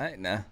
right now.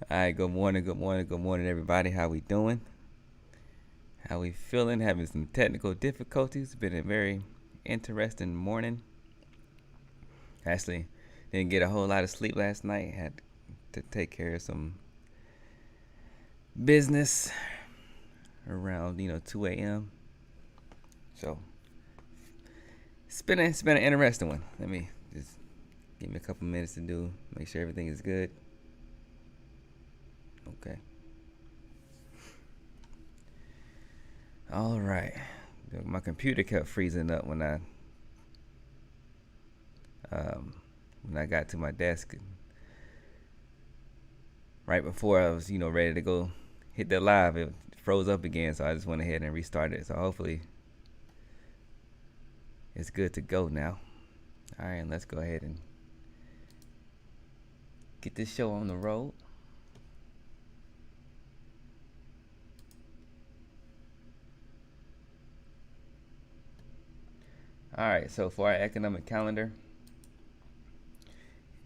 All right, good morning, everybody. How we doing? How we feeling? Having some technical difficulties. Been a very interesting morning. Actually, didn't get a whole lot of sleep last night. Had to take care of some business around 2 a.m. So it's been an interesting one. Let me just give me a couple minutes to make sure everything is good. Okay. All right. My computer kept freezing up when I got to my desk. Right before I was, ready to go hit the live, it froze up again. So I just went ahead and restarted it. So hopefully it's good to go now. All right, let's go ahead and get this show on the road. All right, so for our economic calendar,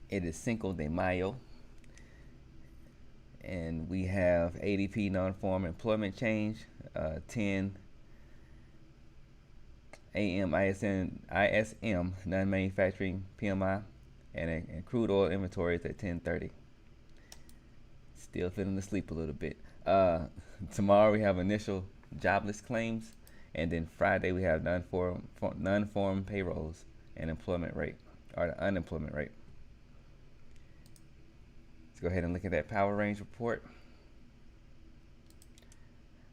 it is Cinco de Mayo, and we have ADP non-farm employment change, 10 AM ISM non-manufacturing PMI, and crude oil inventories at 10:30. Still feeling the sleep a little bit. Tomorrow we have initial jobless claims, and then Friday we have non-farm payrolls and employment rate, or the unemployment rate. Let's go ahead and look at that power range report.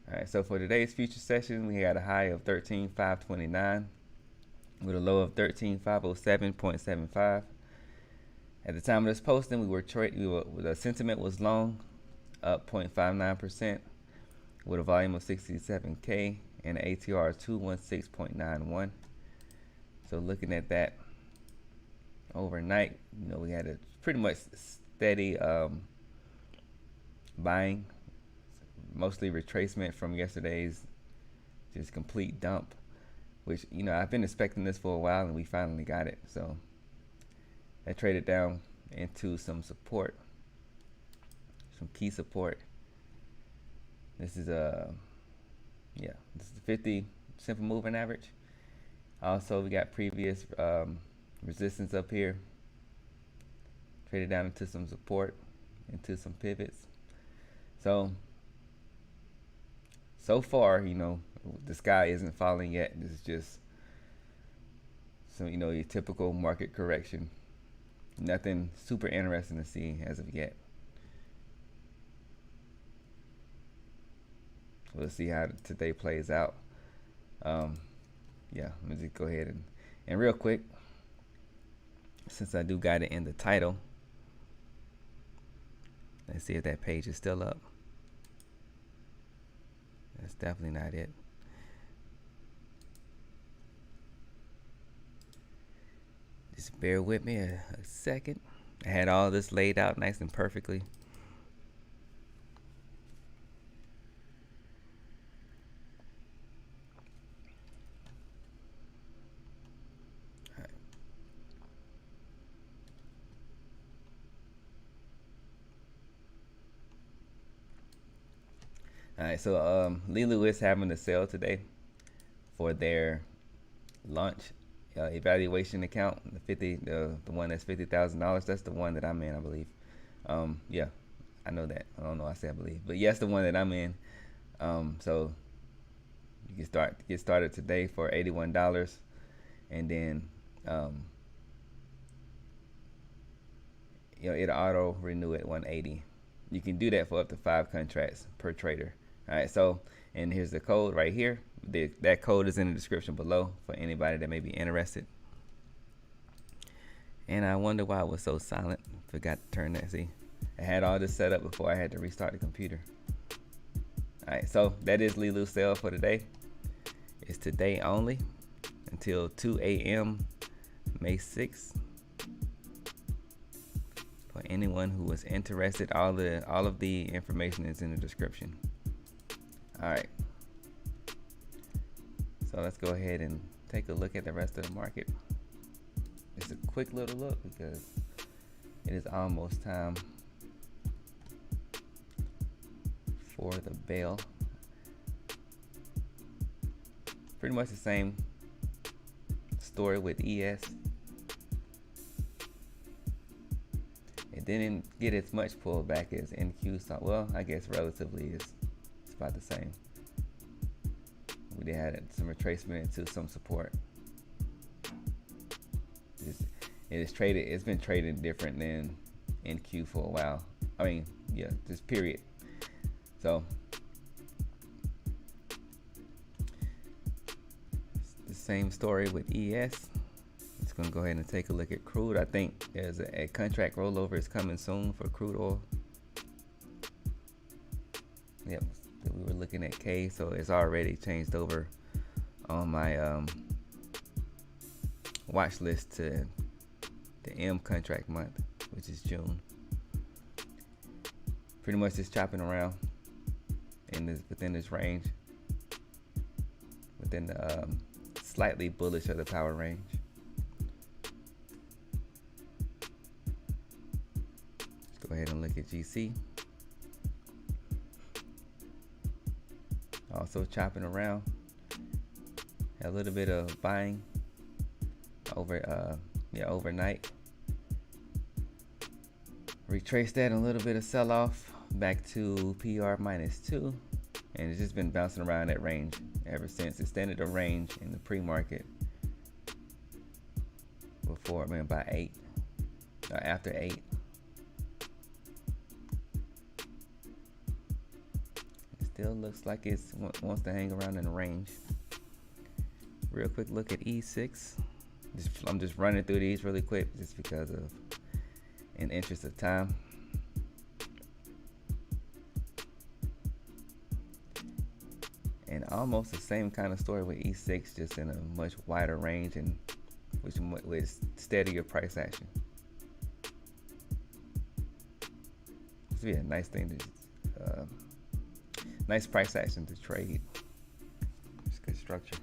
All right, so for today's future session, we had a high of 13,529 with a low of 13,507.75. At the time of this posting, the sentiment was long, up 0.59%, with a volume of 67K and an ATR of 216.91. So looking at that overnight, we had a pretty much steady buying, mostly retracement from yesterday's just complete dump, which I've been expecting this for a while, and we finally got it. So I traded down into some support, some key support. This is the 50 simple moving average. Also, we got previous resistance up here. Traded down into some support, into some pivots. So far, the sky isn't falling yet. This is just some, your typical market correction nothing super interesting to see as of yet. We'll see how today plays out. Yeah, let me just go ahead and real quick, since I do got it in the title, let's see if that page is still up. That's definitely not it. Just bear with me a second. I had all this laid out nice and perfectly. All right, so Leeloo is having a sale today for their launch evaluation account. The one that's $50,000. That's the one that I'm in, I believe. Yeah, I know that. I don't know. I say I believe, but yes, the one that I'm in. So you can get started today for $81, and then it'll auto renew at 180. You can do that for up to 5 contracts per trader. All right, so, and here's the code right here. That code is in the description below for anybody that may be interested. And I wonder why it was so silent. Forgot to turn that. See, I had all this set up before I had to restart the computer. All right, so that is Leeloo's sale for today. It's today only until 2 a.m. May 6th. For anyone who is interested, all of the information is in the description. All right, so let's go ahead and take a look at the rest of the market. Just a quick little look because it is almost time for the bell. Pretty much the same story with ES. It didn't get as much pullback as NQ saw. Well, I guess relatively it's about the same. We did had some retracement into some support. It's been traded different than NQ for a while. I mean, yeah, just period. So it's the same story with ES. It's gonna go ahead and take a look at crude. I think there's a contract rollover is coming soon for crude oil. Yep, we were looking at K, so it's already changed over on my watch list to the M contract month, which is June. Pretty much just chopping around within this range, within the slightly bullish of the power range. Let's go ahead and look at GC. Also chopping around. A little bit of buying overnight. Retrace that, a little bit of sell off back to PR -2, and it's just been bouncing around that range ever since. Extended a range in the pre-market before, by 8, after 8. It still looks like it wants to hang around in the range. Real quick look at E6. I'm just running through these really quick just because of in interest of time. And almost the same kind of story with E6, just in a much wider range and with steadier price action. This would be a nice thing to, nice price action to trade. It's good structure.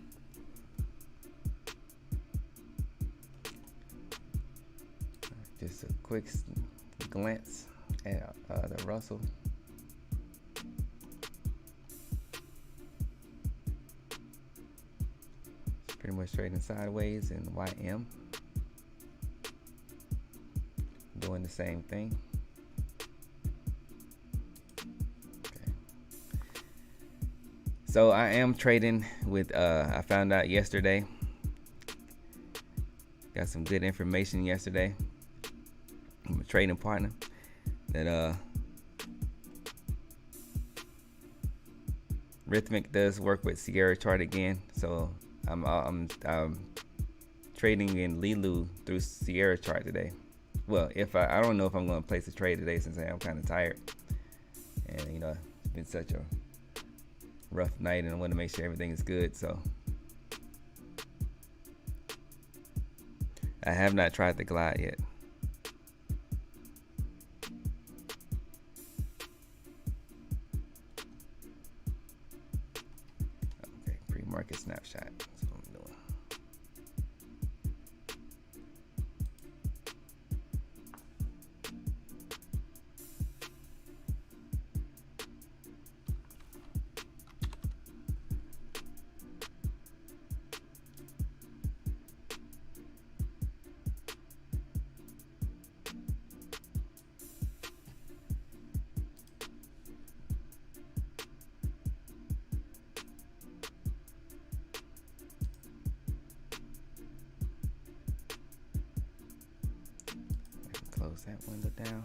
Just a quick glance at the Russell. It's pretty much trading sideways, and YM doing the same thing. Okay. So I am trading with, I found out yesterday, got some good information yesterday. I'm a trading partner that Rhythmic does work with Sierra chart again, so I'm trading in Leeloo through Sierra chart today. Well, if I don't know if I'm going to place a trade today since I'm kind of tired, and it's been such a rough night, and I want to make sure everything is good. So I have not tried the glide yet. Okay, pre-market snapshot. That's what I'm doing. Close that window down.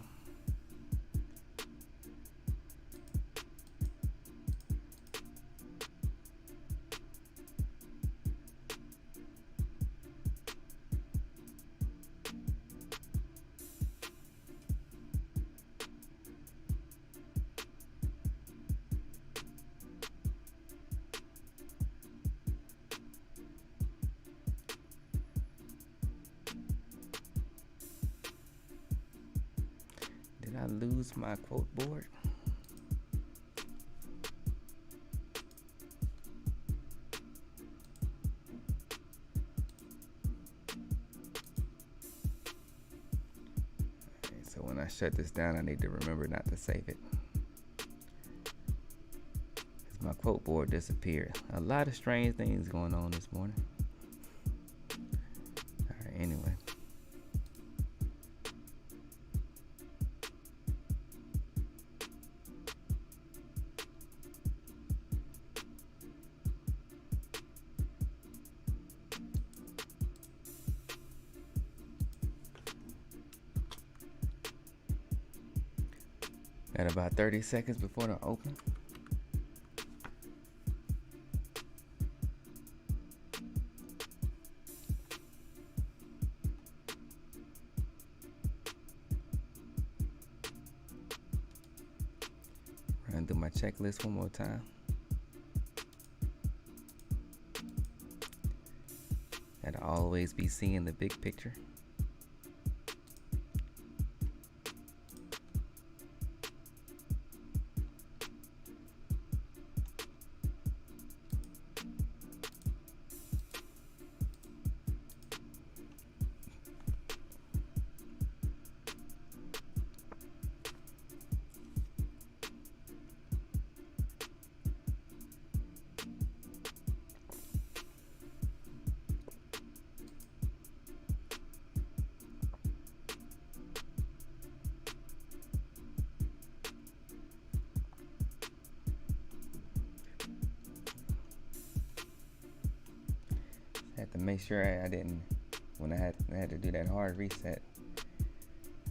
Did I lose my quote board? Okay, so when I shut this down, I need to remember not to save it, because my quote board disappeared. A lot of strange things going on this morning. All right, anyway. At about 30 seconds before the open. Run through my checklist one more time. Gotta always be seeing the big picture. Had to make sure I didn't, when I had to do that hard reset,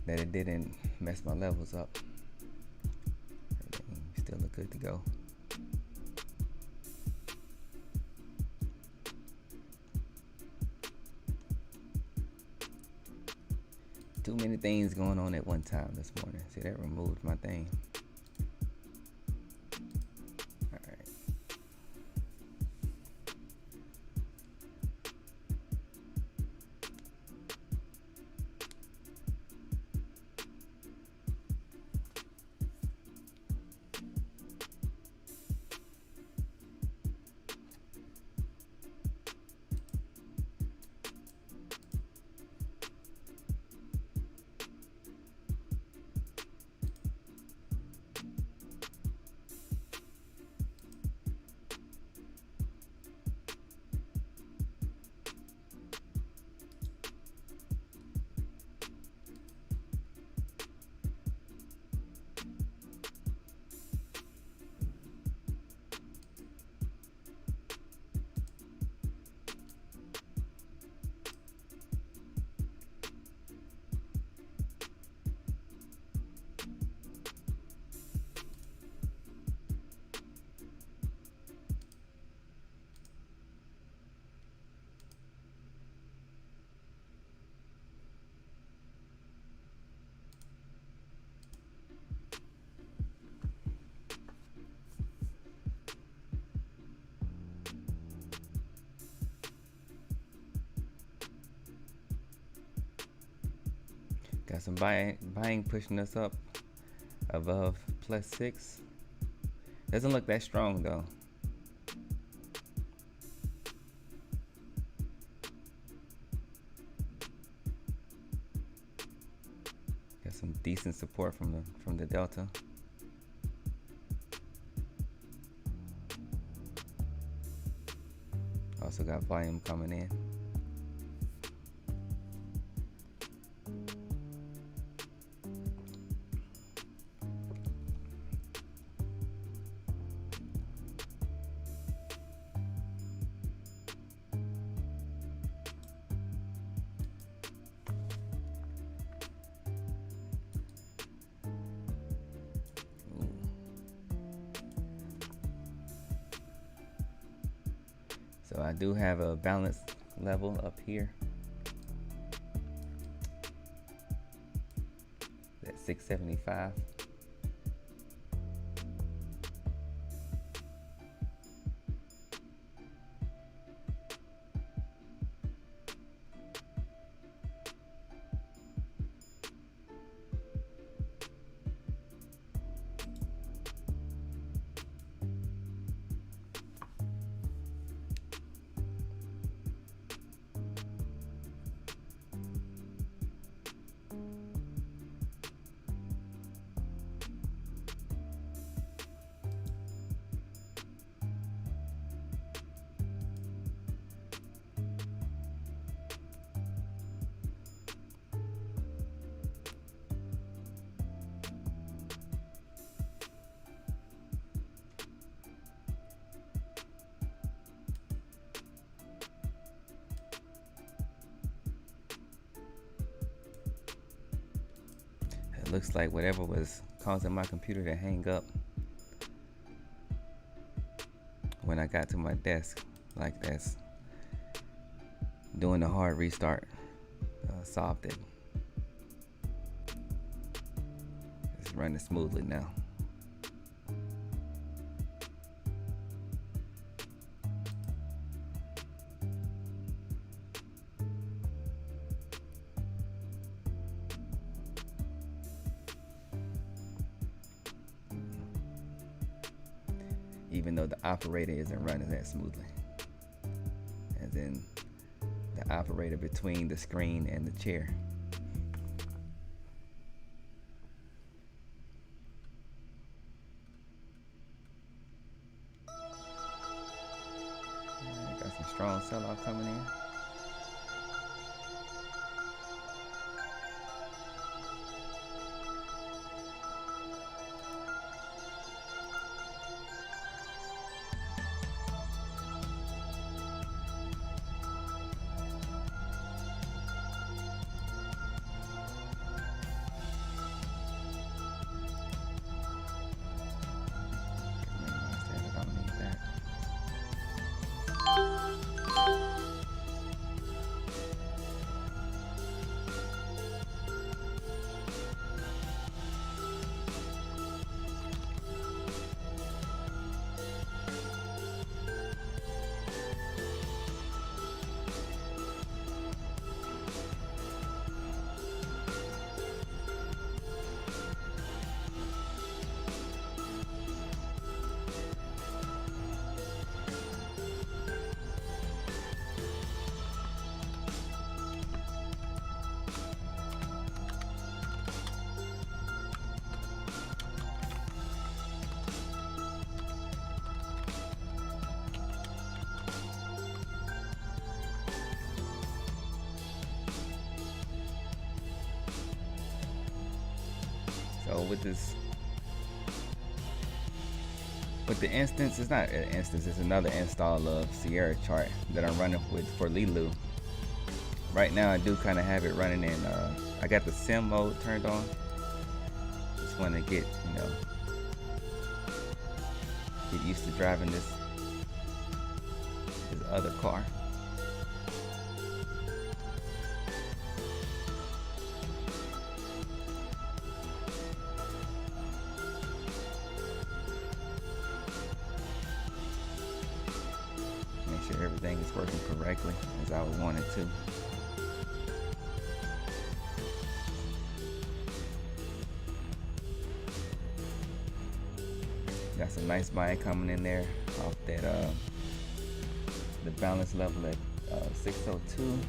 that it didn't mess my levels up. Everything still look good to go. Too many things going on at one time this morning. See, that removed my thing. Got some buying pushing us up above +6. Doesn't look that strong though. Got some decent support from the delta. Also got volume coming in. So I do have a balance level up here at 675. It looks like whatever was causing my computer to hang up when I got to my desk, like that's doing the hard restart, solved it. It's running smoothly now. Even though the operator isn't running that smoothly. And then the operator between the screen and the chair. Got some strong sell-off coming in. So with the instance, it's not an instance, it's another install of Sierra chart that I'm running with for Leeloo. Right now I do kind of have it running in, I got the sim mode turned on. Just want to get used to driving this other car. Make sure everything is working correctly as I would want it to. Got some nice buying coming in there off that the balance level at 602.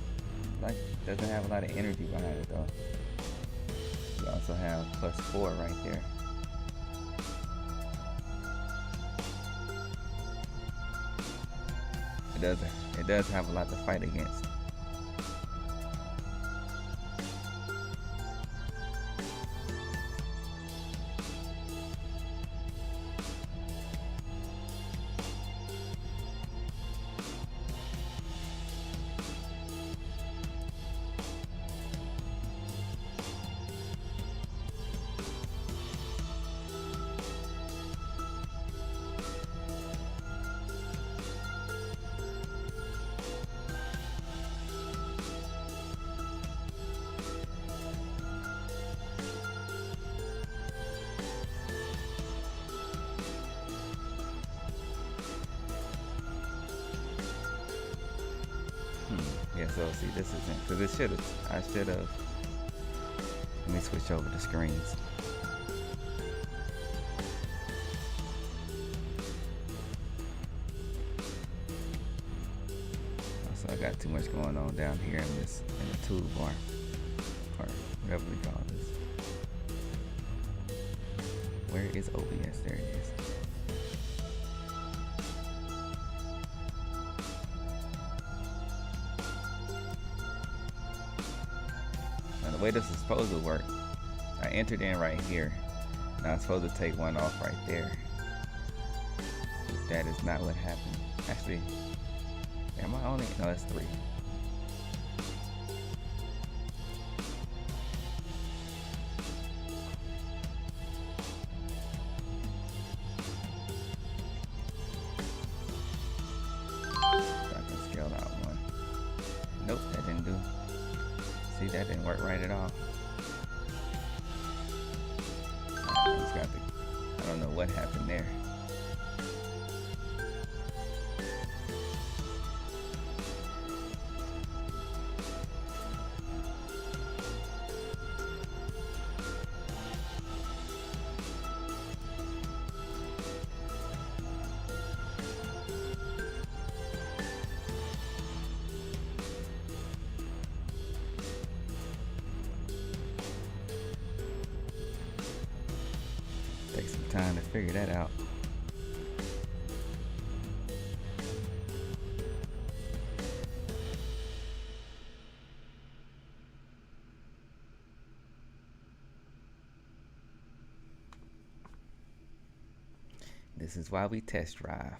Like, doesn't have a lot of energy behind it though. You also have +4 right there. It does have a lot to fight against. Yeah, so see, this isn't, because I should have, let me switch over the screens. So I got too much going on down here in the toolbar, or whatever we call this. Where is OBS? There it is. The way this is supposed to work, I entered in right here. Now I'm supposed to take one off right there. That is not what happened. Actually, am I only? No, that's 3. I can scale out 1. Nope, that didn't do. See, that didn't work right at all. I don't know what happened there. Take some time to figure that out. This is why we test drive.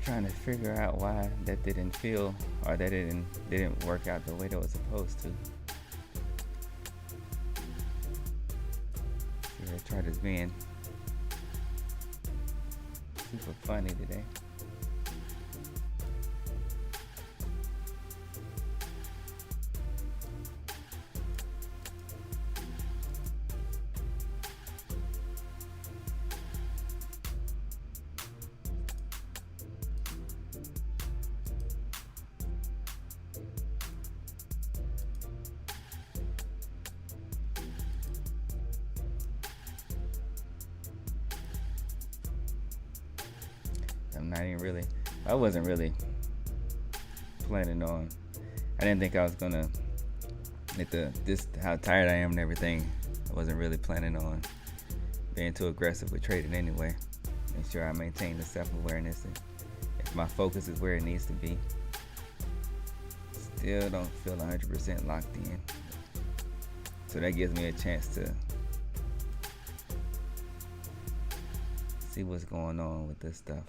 Trying to figure out why that didn't feel, or that didn't work out the way that was supposed to. See, that chart is being super funny today. I'm not even really. I wasn't really planning on. I didn't think I was gonna this how tired I am and everything. I wasn't really planning on being too aggressive with trading anyway. Make sure I maintain the self-awareness, and if my focus is where it needs to be. Still don't feel 100% locked in, so that gives me a chance to see what's going on with this stuff.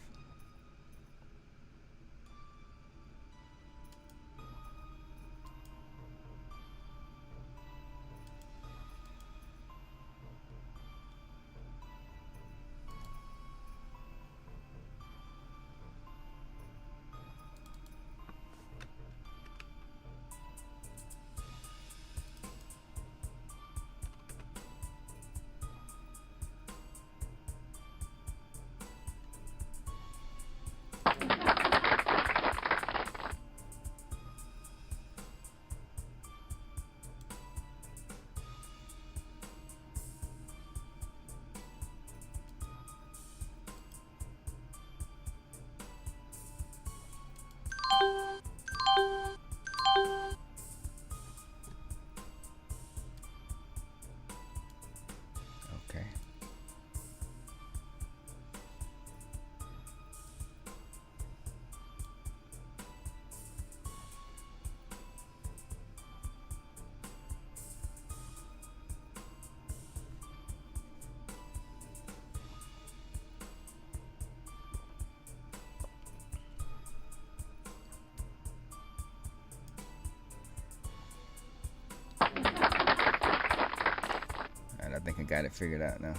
Okay. Alright, I think I got it figured out now.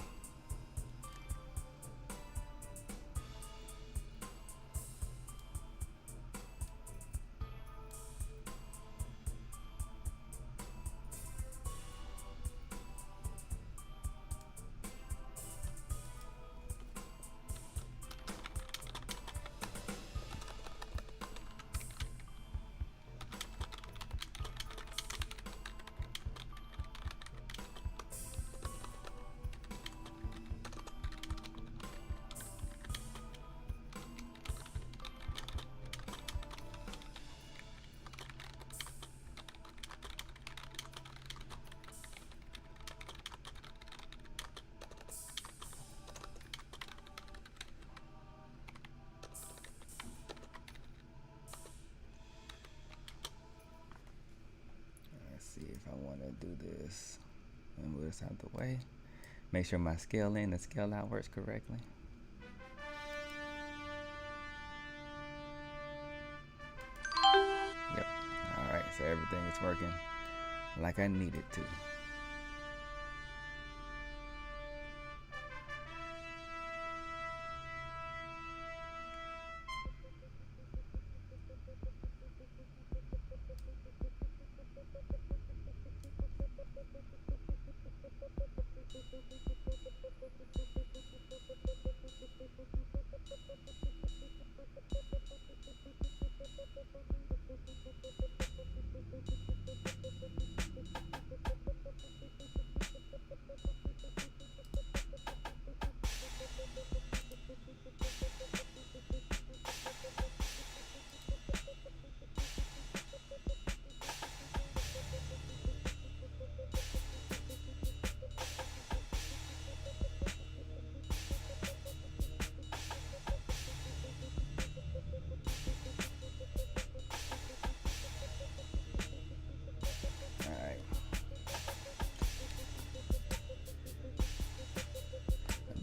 See if I want to do this and move this out the way. Make sure my scale in and scale out works correctly. Yep. All right, so everything is working like I need it to.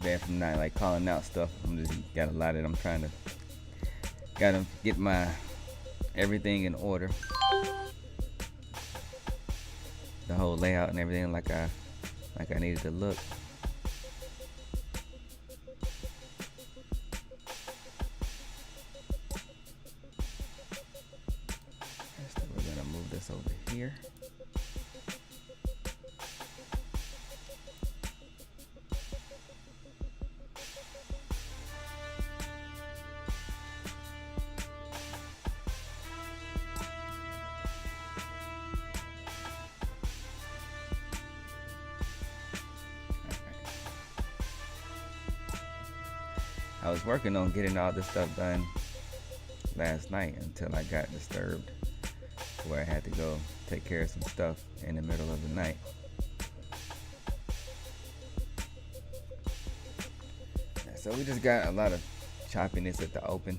Bad from not like calling out stuff. I'm just got a lot that I'm trying to gotta get my everything in order. The whole layout and everything like I needed to look. So we're gonna move this over here. I was working on getting all this stuff done last night until I got disturbed, where I had to go take care of some stuff in the middle of the night. So we just got a lot of choppiness at the open.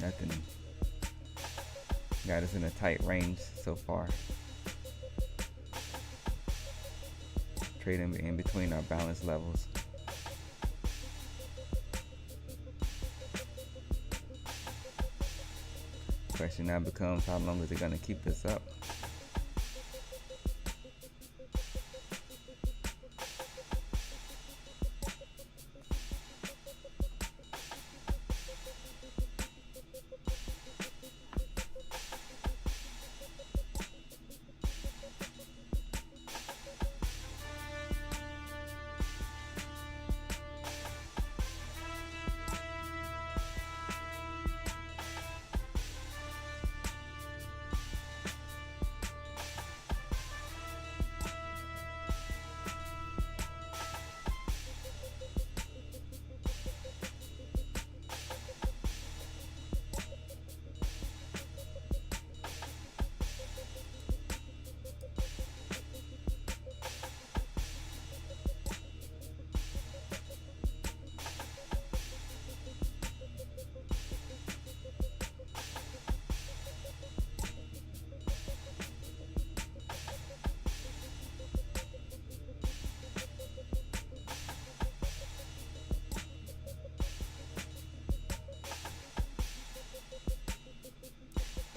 Nothing got us in a tight range so far. Trading in between our balance levels. Question now becomes, how long is it going to keep this up?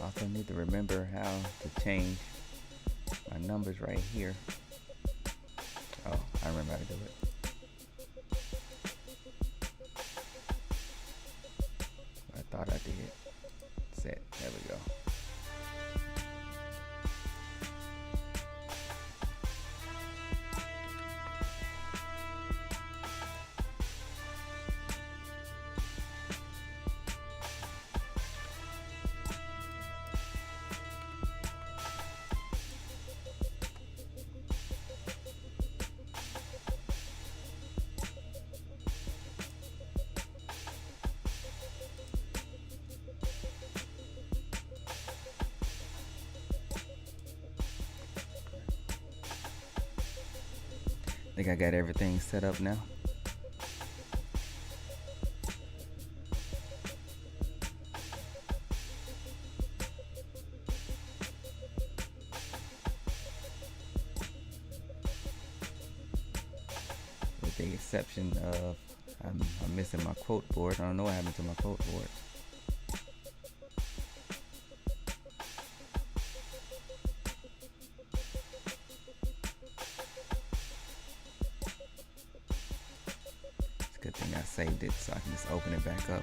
Also need to remember how to change my numbers right here. Oh, I remember how to do it. I thought I did. Set. There we go. I think I got everything set up now. With the exception of I'm missing my quote board. I don't know what happened to my quote board. Good thing I saved it so I can just open it back up.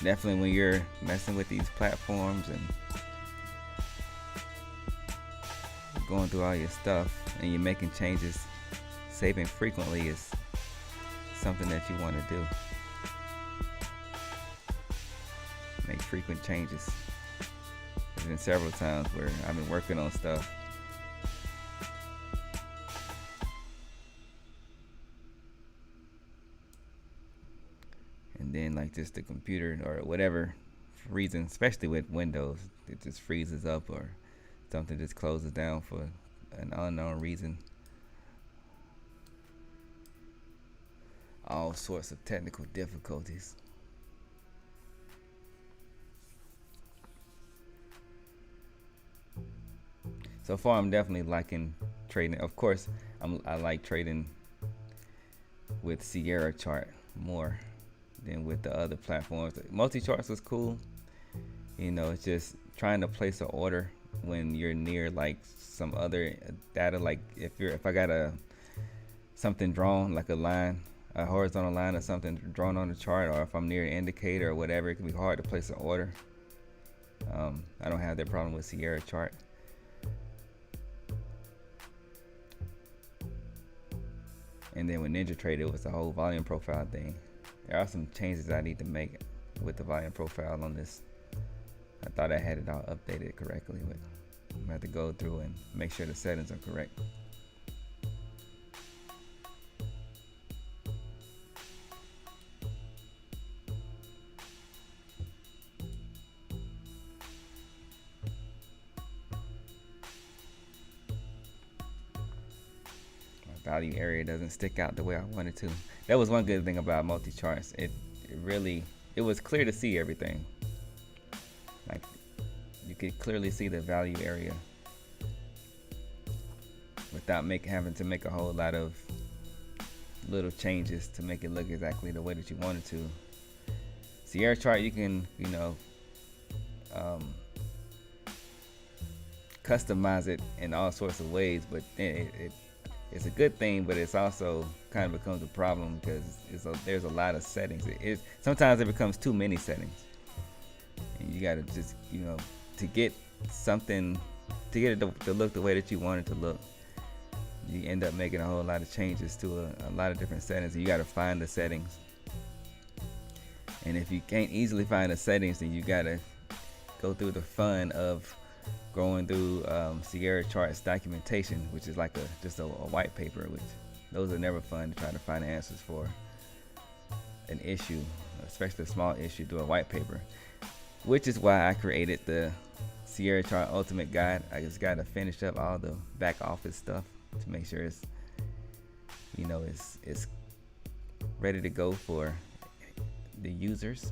Definitely when you're messing with these platforms and going through all your stuff and you're making changes, saving frequently is something that you want to do. Make frequent changes. There's been several times where I've been working on stuff and then like just the computer or whatever reason, especially with Windows, it just freezes up or something just closes down for an unknown reason. All sorts of technical difficulties. So far, I'm definitely liking trading. Of course, I like trading with Sierra chart more than with the other platforms. Multi-charts was cool. You know, it's just trying to place an order when you're near like some other data. Like if I got something drawn, like a line, a horizontal line or something drawn on the chart, or if I'm near an indicator or whatever, it can be hard to place an order. I don't have that problem with Sierra chart. And then with NinjaTrader, it was the whole volume profile thing. There are some changes I need to make with the volume profile on this. I thought I had it all updated correctly, but I have to go through and make sure the settings are correct. Value area doesn't stick out the way I wanted to. That was one good thing about multi-charts. It was clear to see everything. Like you could clearly see the value area without having to make a whole lot of little changes to make it look exactly the way that you wanted to. Sierra chart, you can customize it in all sorts of ways, but it's a good thing, but it's also kind of becomes a problem because there's a lot of settings. Sometimes it becomes too many settings, and you gotta just to get something to get it to look the way that you want it to look. You end up making a whole lot of changes to a lot of different settings. You gotta find the settings, and if you can't easily find the settings, then you gotta go through the fun of going through Sierra charts documentation, which is like just a white paper, which those are never fun to try to find answers for an issue, especially a small issue, through a white paper, which is why I created the Sierra chart ultimate guide. I just got to finish up all the back office stuff to make sure it's it's ready to go for the users.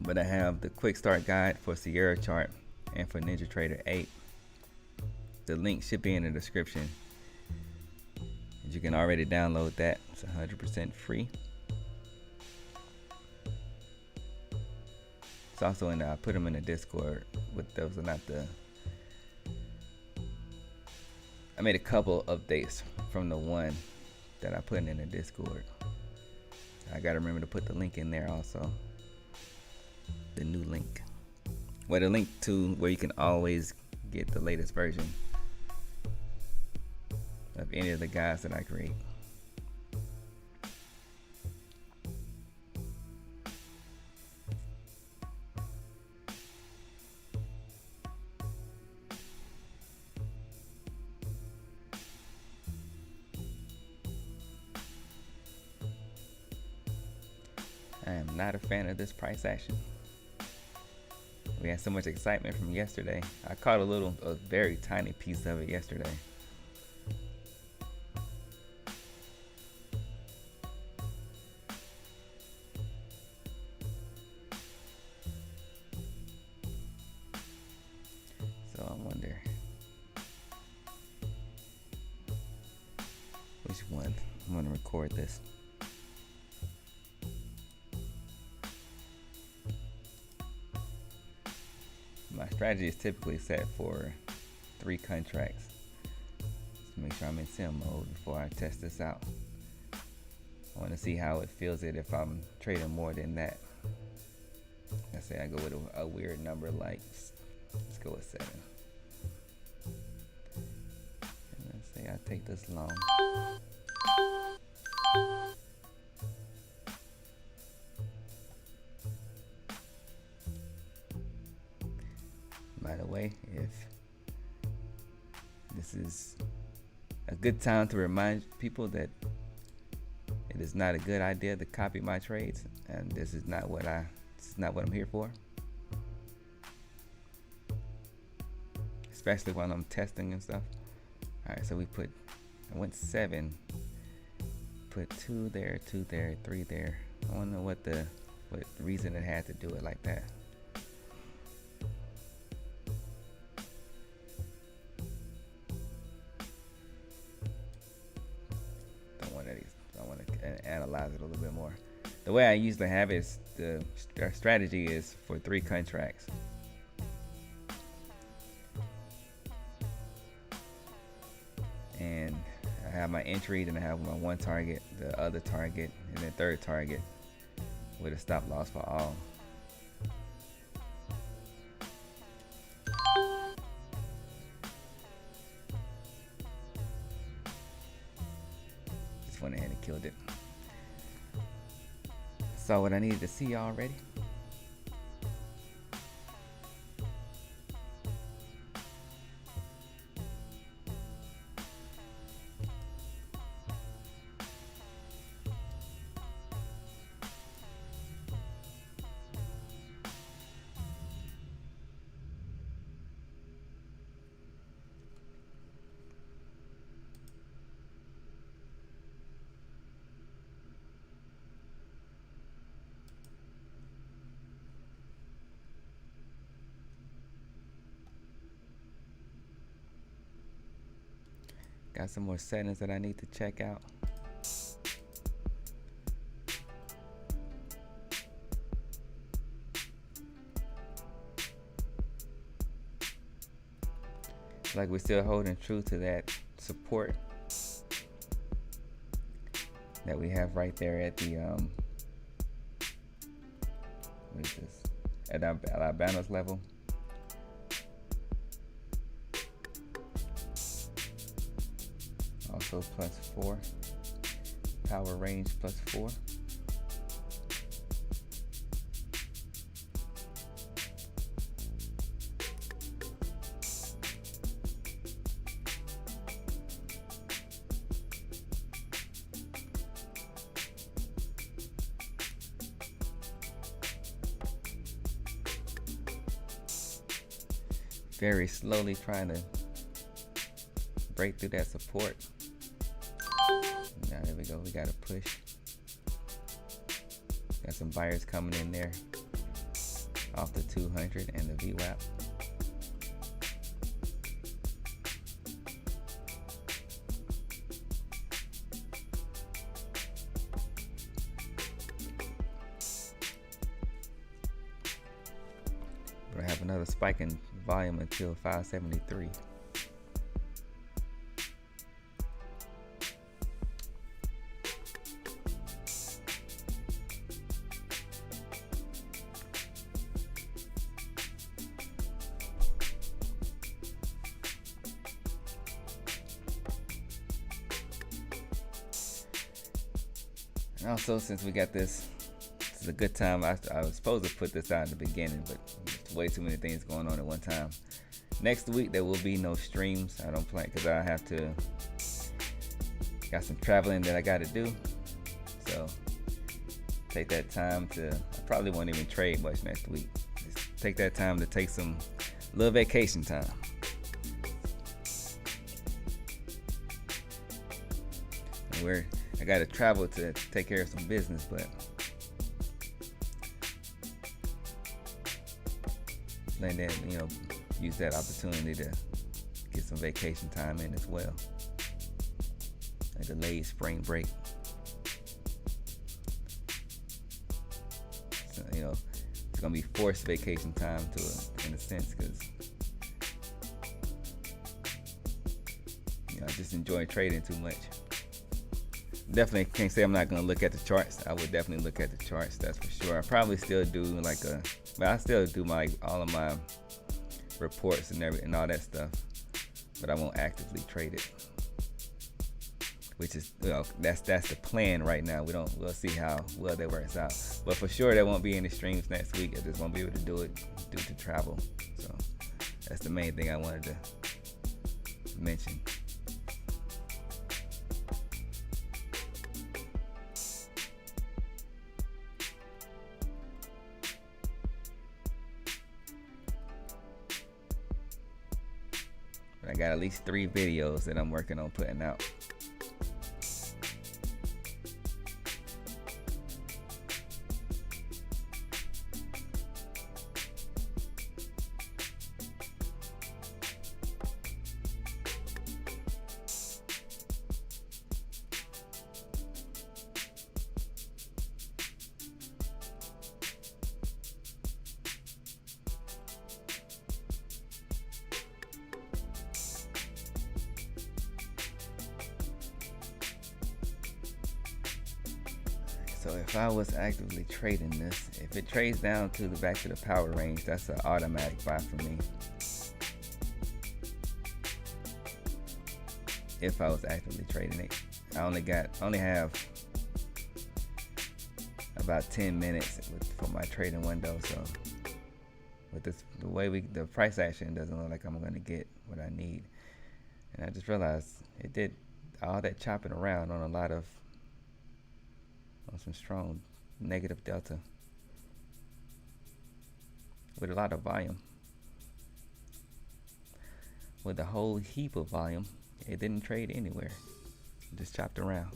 But I have the quick start guide for Sierra chart and for NinjaTrader 8. The link should be in the description. You can already download that. It's 100% free. It's also in I put them in the Discord. With those are not I made a couple updates from the one that I put in the Discord. I gotta remember to put the link in there also. The new link. Well, the link to where you can always get the latest version of any of the guides that I create. I am not a fan of this price action. We had so much excitement from yesterday. I caught a very tiny piece of it yesterday. So I wonder which one. I'm gonna record this. My strategy is typically set for 3 contracts. Just make sure I'm in sim mode before I test this out. I want to see how it feels if I'm trading more than that. Let's say I go with a weird number like, let's go with 7. And let's say I take this long. By the way, if this is a good time to remind people that it is not a good idea to copy my trades, and this is not what I'm here for. Especially when I'm testing and stuff. Alright, so I went 7, put 2 there, 2 there, 3 there. I wanna know what reason it had to do it like that. I want to analyze it a little bit more. The way I usually have it is the strategy is for 3 contracts. And I have my entry, then I have my 1 target, the other target, and then 3rd target with a stop loss for all. Just went ahead and killed it. Saw what I needed to see already. Got some more settings that I need to check out. Like we're still holding true to that support that we have right there at the what is this? At our Alabama's level. Also +4. Power range +4. Very slowly trying to break through that support. Now there we go, we got a push. Got some buyers coming in there off the 200 and the VWAP. We'll have another spike in volume until 573. And also, since we got this is a good time. I was supposed to put this out in the beginning, but there's way too many things going on at one time. Next week there will be no streams. I don't plan because I have to. Got some traveling that I got to do, so take that time to. I probably won't even trade much next week. Just take that time to take some little vacation time. I got to travel to take care of some business, but and then use that opportunity to get some vacation time in as well. A delayed spring break. So, it's gonna be forced vacation time in a sense, because I just enjoy trading too much. Definitely can't say I'm not gonna look at the charts. I would definitely look at the charts, that's for sure. I probably still do but I still do all of my reports and all that stuff, but I won't actively trade it. Which is that's the plan right now. We'll see how well that works out. But for sure there won't be any streams next week. I just won't be able to do it due to travel. So that's the main thing I wanted to mention. I got at least 3 videos that I'm working on putting out. So if I was actively trading this, if it trades down back to the power range, that's an automatic buy for me. If I was actively trading it, I only have about 10 minutes for my trading window. So with the way the price action doesn't look like I'm going to get what I need, and I just realized it did all that chopping around on some strong negative delta with a lot of volume. With a whole heap of volume, it didn't trade anywhere. It just chopped around.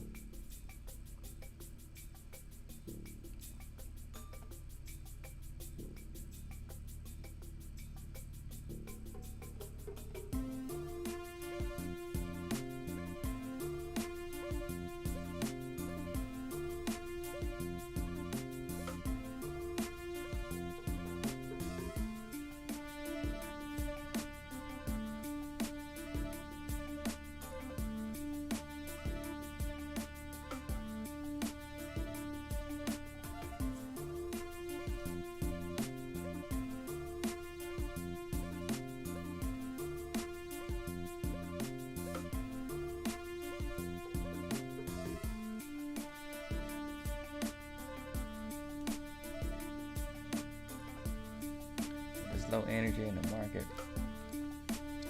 low energy in the market.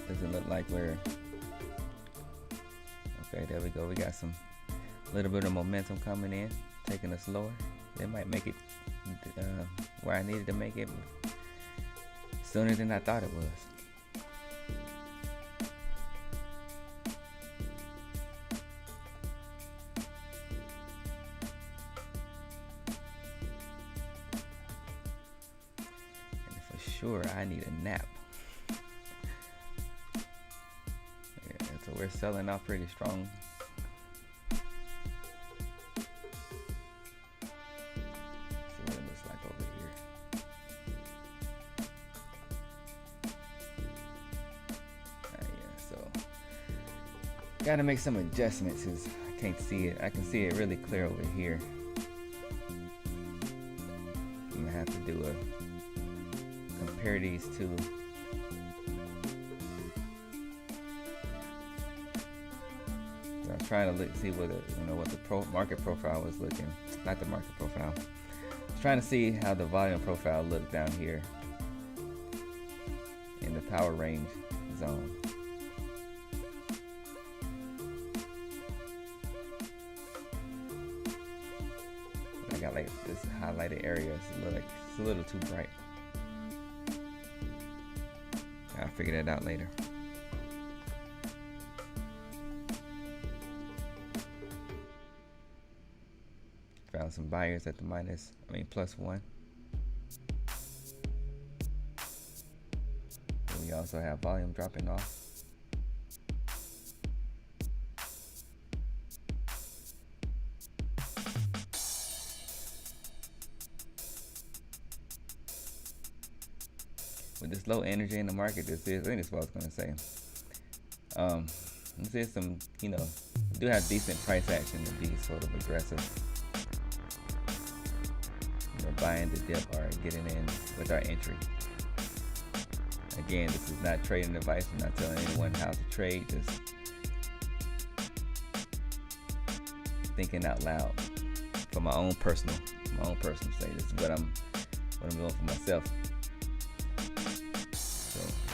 Doesn't look like we're okay. There we go. We got some little bit of momentum coming in, taking us lower. They might make it where I needed to make it sooner than I thought it was. Sure, I need a nap. Yeah, so we're selling off pretty strong. See what it looks like over here. Yeah, so gotta make some adjustments because I can't see it. I can see it really clear over here. I'm gonna have to do a compare these two. So I'm trying to see what the market profile was looking. Not the market profile. I was trying to see how the volume profile looked down here in the power range zone. I got like this highlighted area. It's a little too bright. I'll figure that out later. Found some buyers at the +1. And we also have volume dropping off. With this low energy in the market, I think that's what I was going to say. This is some, we do have decent price action to be sort of aggressive. We're buying the dip or getting in with our entry. Again, this is not trading advice. I'm not telling anyone how to trade. Just thinking out loud for my own personal sake. This is what I'm doing for myself.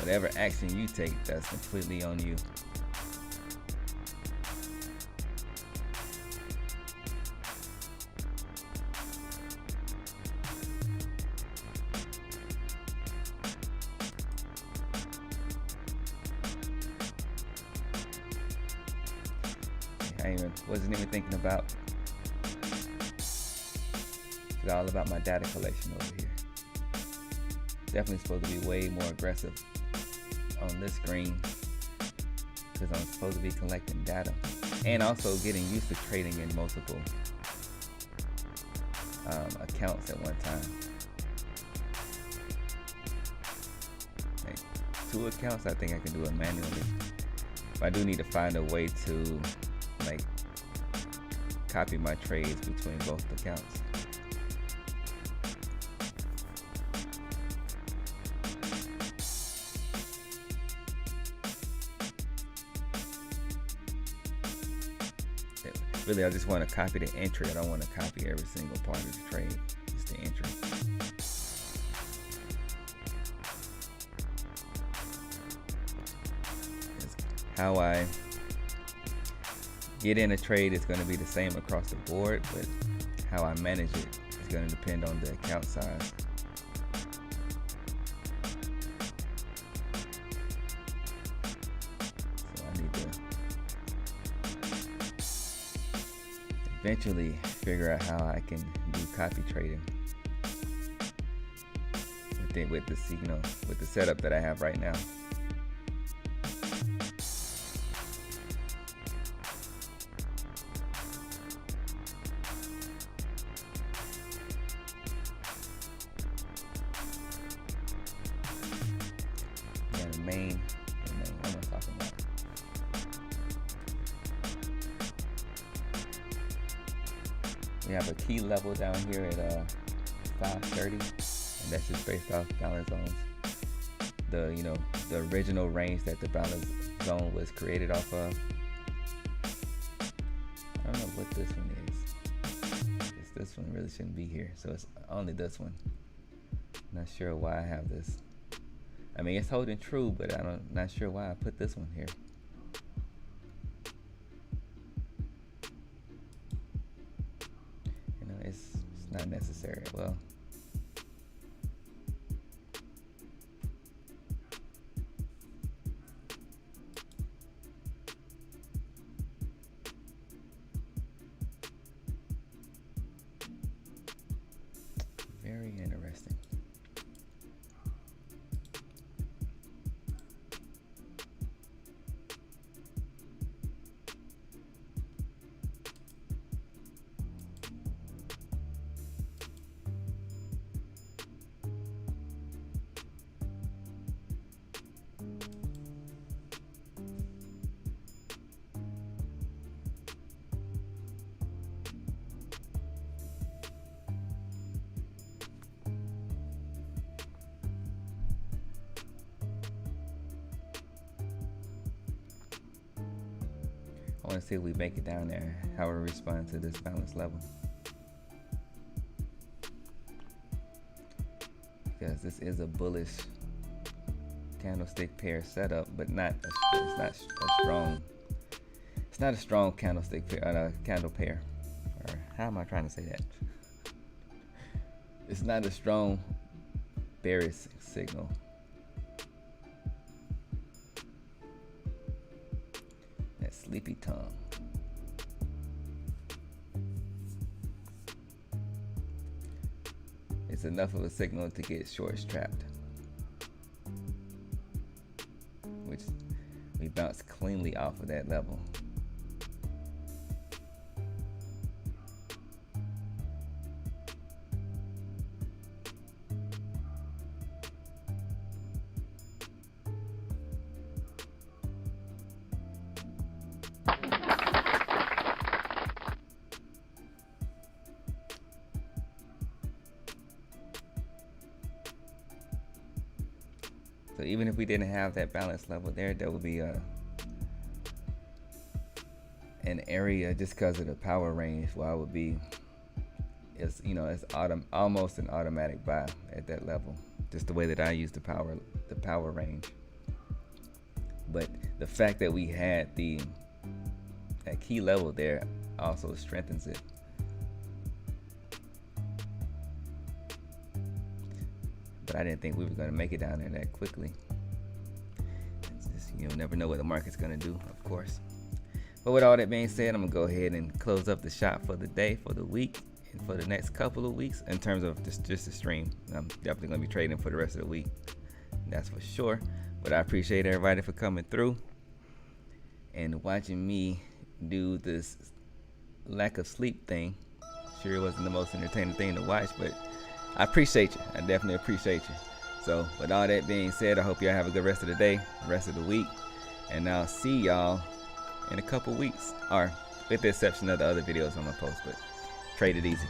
Whatever action you take, that's completely on you. I wasn't even thinking about it's all about my data collection over here. Definitely supposed to be way more aggressive on this screen because I'm supposed to be collecting data and also getting used to trading in multiple accounts at one time. Like 2 accounts, I think I can do it manually. But I do need to find a way to copy my trades between both accounts. Really, I just want to copy the entry. I don't want to copy every single part of the trade. Just the entry. It's how I get in a trade is going to be the same across the board, but how I manage it is going to depend on the account size. Eventually figure out how I can do copy trading with the with the setup that I have right now. Yeah, the main, what am I talking about? We have a key level down here at 530, and that's just based off balance zones. The original range that the balance zone was created off of. I don't know what this one is. This one really shouldn't be here, so it's only this one. Not sure why I have this. I mean, it's holding true, but not sure why I put this one here. You know, it's not necessary. Well, very interesting. I want to see if we make it down there, how we respond to this balance level. Because this is a bullish candlestick pair setup, but it's not a strong candlestick pair, candle pair. Or how am I trying to say that? It's not a strong bearish signal. Sleepy tongue. It's enough of a signal to get shorts trapped, which we bounced cleanly off of that level. So even if we didn't have that balance level there would be an area just because of the power range where I would be, it's almost an automatic buy at that level, just the way that I use the power range. But the fact that we had that key level there also strengthens it. But I didn't think we were going to make it down there that quickly. It's just, you never know what the market's going to do, of course. But with all that being said, I'm going to go ahead and close up the shop for the day, for the week, and for the next couple of weeks in terms of just the stream. I'm definitely going to be trading for the rest of the week. That's for sure. But I appreciate everybody for coming through and watching me do this lack of sleep thing. Sure, it wasn't the most entertaining thing to watch, but I appreciate you. I definitely appreciate you. So with all that being said, I hope y'all have a good rest of the day, rest of the week, and I'll see y'all in a couple weeks, or with the exception of the other videos I'm gonna post. But trade it easy.